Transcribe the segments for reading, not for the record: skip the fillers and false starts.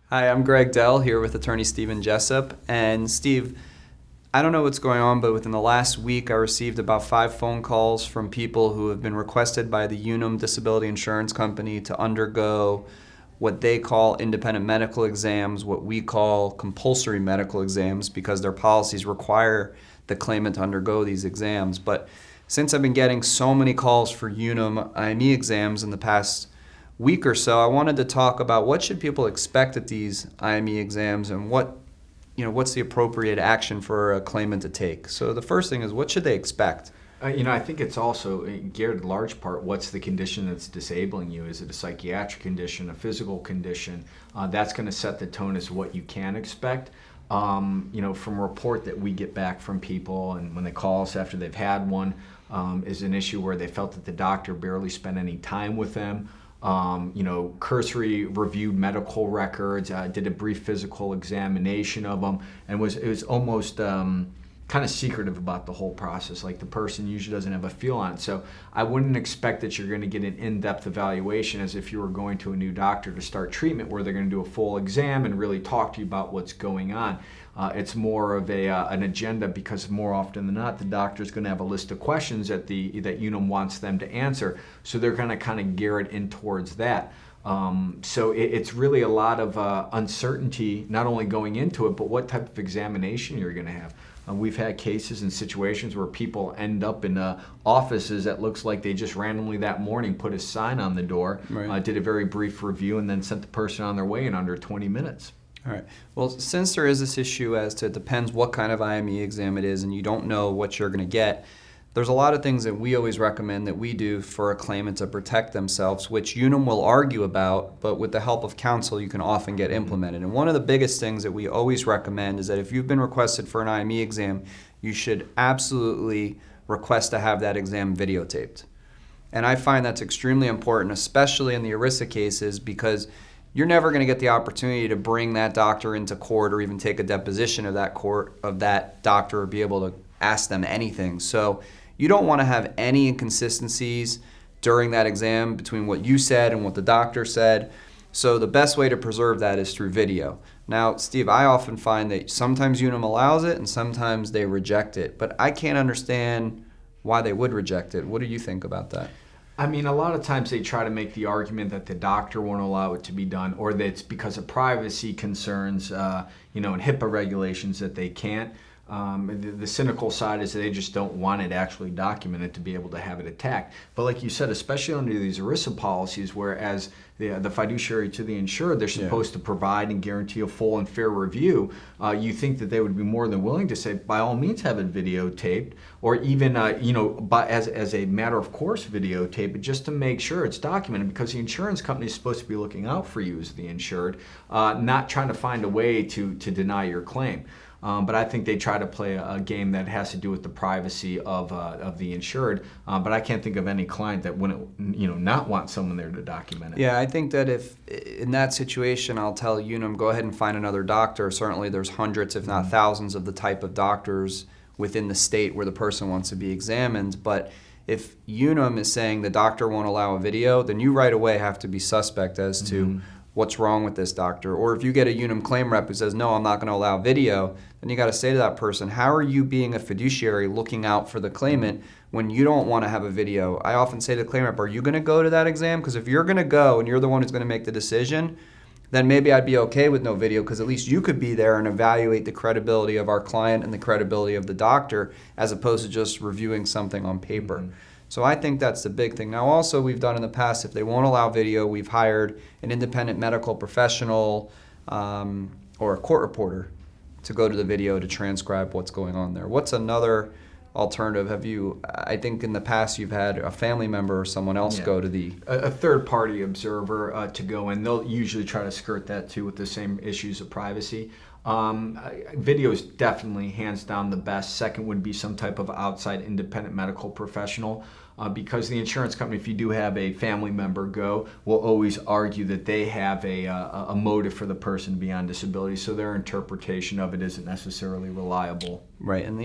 Hi, I'm Greg Dell here with attorney Stephen Jessup. And Steve, I don't know what's going on, but within the last week I received about 5 phone calls from people who have been requested by the UNUM Disability Insurance Company to undergo what they call independent medical exams, what we call compulsory medical exams, because their policies require the claimant to undergo these exams. But since I've been getting so many calls for UNUM IME exams in the past week or so, I wanted to talk about what should people expect at these IME exams and what's the appropriate action for a claimant to take. So the first thing is, what should they expect? I think it's also geared in large part, what's the condition that's disabling you? Is it a psychiatric condition, a physical condition? That's going to set the tone as to what you can expect. From a report that we get back from people, and when they call us after they've had one, is an issue where they felt that the doctor barely spent any time with them. Cursory reviewed medical records, did a brief physical examination of them, and it was almost kind of secretive about the whole process. Like, the person usually doesn't have a feel on it. So I wouldn't expect that you're going to get an in-depth evaluation as if you were going to a new doctor to start treatment, where they're going to do a full exam and really talk to you about what's going on. It's more of an agenda, because more often than not, the doctor's going to have a list of questions that UNUM wants them to answer. So they're going to kind of gear it in towards that. So it's really a lot of uncertainty, not only going into it, but what type of examination you're going to have. We've had cases and situations where people end up in offices that looks like they just randomly that morning put a sign on the door, Right. did a very brief review, and then sent the person on their way in under 20 minutes. All right. Well, since there is this issue as to it depends what kind of IME exam it is and you don't know what you're going to get, there's a lot of things that we always recommend that we do for a claimant to protect themselves, which UNUM will argue about, but with the help of counsel you can often get implemented. And one of the biggest things that we always recommend is that if you've been requested for an IME exam, you should absolutely request to have that exam videotaped. And I find that's extremely important, especially in the ERISA cases, because you're never going to get the opportunity to bring that doctor into court or even take a deposition of that doctor, or be able to ask them anything. So you don't want to have any inconsistencies during that exam between what you said and what the doctor said. So the best way to preserve that is through video. Now, Steve, I often find that sometimes UNUM allows it and sometimes they reject it, but I can't understand why they would reject it. What do you think about that? I mean, a lot of times they try to make the argument that the doctor won't allow it to be done, or that it's because of privacy concerns, and HIPAA regulations that they can't. The cynical side is that they just don't want it actually documented to be able to have it attacked. But like you said, especially under these ERISA policies, whereas the fiduciary to the insured, they're supposed to provide and guarantee a full and fair review, you think that they would be more than willing to say, by all means, have it videotaped, or even, as a matter of course, videotape it, just to make sure it's documented, because the insurance company is supposed to be looking out for you as the insured, not trying to find a way to deny your claim. But I think they try to play a game that has to do with the privacy of the insured. But I can't think of any client that wouldn't, not want someone there to document it. Yeah, I think that if in that situation, I'll tell UNUM, go ahead and find another doctor. Certainly there's hundreds, if not thousands, of the type of doctors within the state where the person wants to be examined. But if UNUM is saying the doctor won't allow a video, then you right away have to be suspect as to what's wrong with this doctor. Or if you get a UNUM claim rep who says, no, I'm not going to allow video, then you got to say to that person, how are you being a fiduciary looking out for the claimant when you don't want to have a video? I often say to the claim rep, are you going to go to that exam? Because if you're going to go and you're the one who's going to make the decision, then maybe I'd be okay with no video, because at least you could be there and evaluate the credibility of our client and the credibility of the doctor, as opposed to just reviewing something on paper. So I think that's the big thing. Now also, we've done in the past, if they won't allow video, we've hired an independent medical professional or a court reporter to go to the video to transcribe what's going on there. What's another alternative? I think in the past you've had a family member or someone else go to a third-party observer to go in. They'll usually try to skirt that too, with the same issues of privacy. Video is definitely hands down the best. Second would be some type of outside independent medical professional, because the insurance company, if you do have a family member go, will always argue that they have a motive for the person to be on disability, so their interpretation of it isn't necessarily reliable. Right, and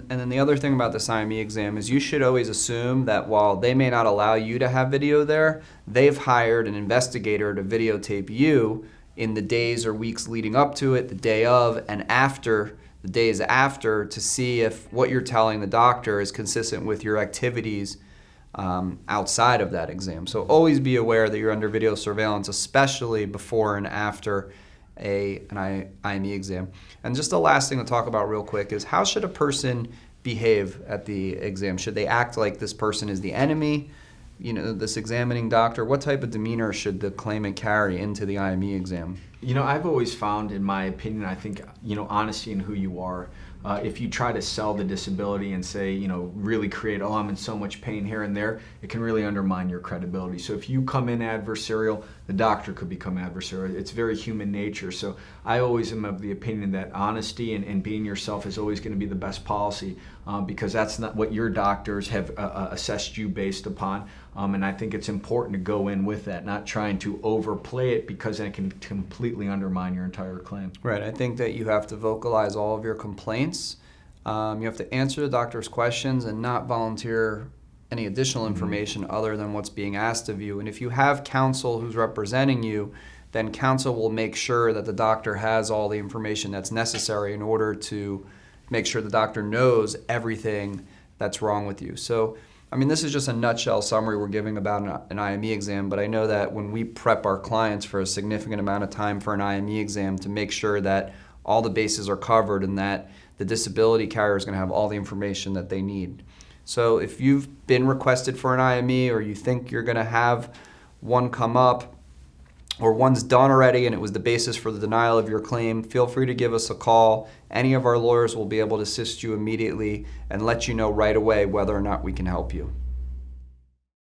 then the other thing about this IME exam is you should always assume that while they may not allow you to have video there, they've hired an investigator to videotape you in the days or weeks leading up to it, the day of, and after, the days after, to see if what you're telling the doctor is consistent with your activities outside of that exam. So always be aware that you're under video surveillance, especially before and after an IME exam. And just the last thing to talk about real quick is, how should a person behave at the exam? Should they act like this person is the enemy, this examining doctor? What type of demeanor should the claimant carry into the IME exam? I've always found, in my opinion, I think, honesty in who you are. If you try to sell the disability and say, really create, oh, I'm in so much pain here and there, it can really undermine your credibility. So if you come in adversarial, the doctor could become adversarial. It's very human nature. So I always am of the opinion that honesty and being yourself is always going to be the best policy, because that's not what your doctors have assessed you based upon. And I think it's important to go in with that, not trying to overplay it, because that can completely undermine your entire claim. Right. I think that you have to vocalize all of your complaints. You have to answer the doctor's questions and not volunteer any additional information other than what's being asked of you. And if you have counsel who's representing you, then counsel will make sure that the doctor has all the information that's necessary in order to make sure the doctor knows everything that's wrong with you. So, this is just a nutshell summary we're giving about an IME exam, but I know that when we prep our clients for a significant amount of time for an IME exam to make sure that all the bases are covered and that the disability carrier is going to have all the information that they need. So if you've been requested for an IME, or you think you're going to have one come up, or one's done already and it was the basis for the denial of your claim, feel free to give us a call. Any of our lawyers will be able to assist you immediately and let you know right away whether or not we can help you.